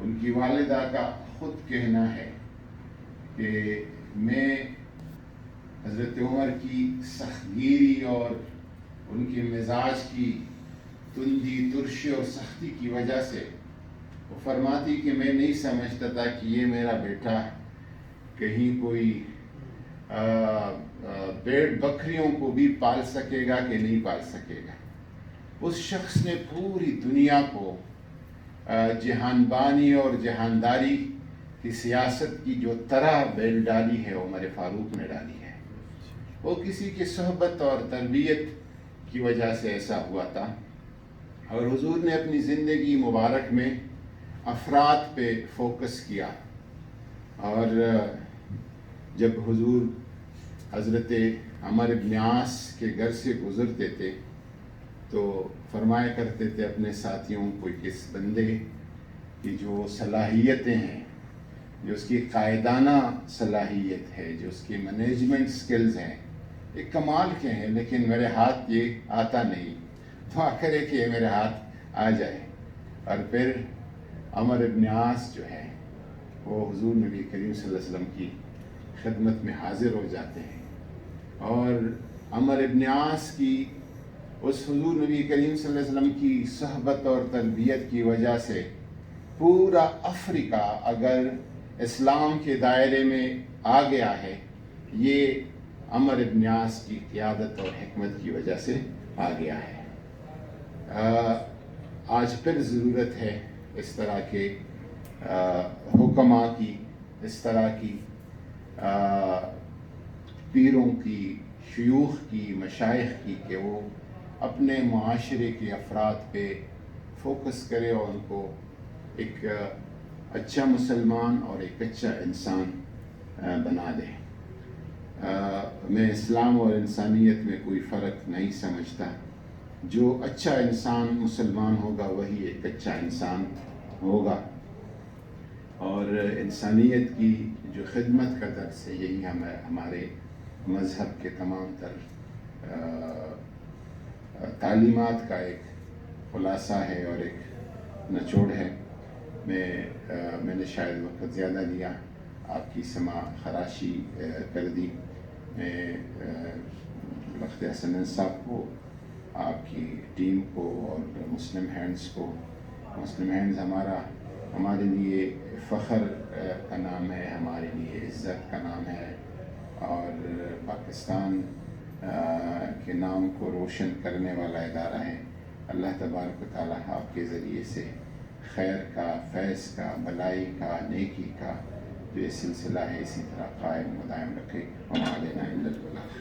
ان کی والدہ کا خود کہنا ہے کہ میں حضرت عمر کی سختگیری اور ان کے مزاج کی تندی، ترشی اور سختی کی وجہ سے وہ فرماتی کہ میں نہیں سمجھتا تھا کہ یہ میرا بیٹا کہیں کوئی بھیڑ بکریوں کو بھی پال سکے گا کہ نہیں پال سکے گا۔ اس شخص نے پوری دنیا کو جہان بانی اور جہانداری کی سیاست کی جو طرح بیل ڈالی ہے عمر فاروق نے ڈالی ہے۔ وہ کسی کی صحبت اور تربیت کی وجہ سے ایسا ہوا تھا، اور حضور نے اپنی زندگی مبارک میں افراد پہ فوکس کیا۔ اور جب حضور حضرت عمر بن عاص کے گھر سے گزرتے تھے تو فرمایا کرتے تھے اپنے ساتھیوں کو کہ اس بندے کی جو صلاحیتیں ہیں، جو اس کی قائدانہ صلاحیت ہے، جو اس کی مینجمنٹ سکلز ہیں، ایک کمال کے ہیں، لیکن میرے ہاتھ یہ آتا نہیں، دعا کرے کہ یہ میرے ہاتھ آ جائے۔ اور پھر عمر بن عاص جو ہے وہ حضور نبی کریم صلی اللہ علیہ وسلم کی خدمت میں حاضر ہو جاتے ہیں، اور عمر بن عاص کی اس حضور نبی کریم صلی اللہ علیہ وسلم کی صحبت اور تربیت کی وجہ سے پورا افریقہ اگر اسلام کے دائرے میں آ گیا ہے، یہ عمر بن عاص کی قیادت اور حکمت کی وجہ سے آ گیا ہے۔ آج پھر ضرورت ہے اس طرح کے حکماء کی، اس طرح کی پیروں کی، شیوخ کی، مشائخ کی، کہ وہ اپنے معاشرے کے افراد پہ فوکس کرے اور ان کو ایک اچھا مسلمان اور ایک اچھا انسان بنا دے۔ میں اسلام اور انسانیت میں کوئی فرق نہیں سمجھتا۔ جو اچھا انسان مسلمان ہوگا وہی ایک اچھا انسان ہوگا، اور انسانیت کی جو خدمت کا درس ہے یہی ہمارے مذہب کے تمام تر تعلیمات کا ایک خلاصہ ہے اور ایک نچوڑ ہے۔ میں نے شاید وقت زیادہ لیا، آپ کی سماع خراشی کر دی۔ میں وقت حسن صاحب کو، آپ کی ٹیم کو اور مسلم ہینڈز کو، مسلم ہینڈز ہمارے لیے فخر کا نام ہے، ہمارے لیے عزت کا نام ہے، اور پاکستان کے نام کو روشن کرنے والا ادارہ ہے۔ اللہ تبارک و تعالیٰ آپ کے ذریعے سے خیر کا، فیض کا، بھلائی کا، نیکی کا جو یہ سلسلہ ہے اسی طرح قائم و دائم رکھے۔ وما علینا الا البلاغ۔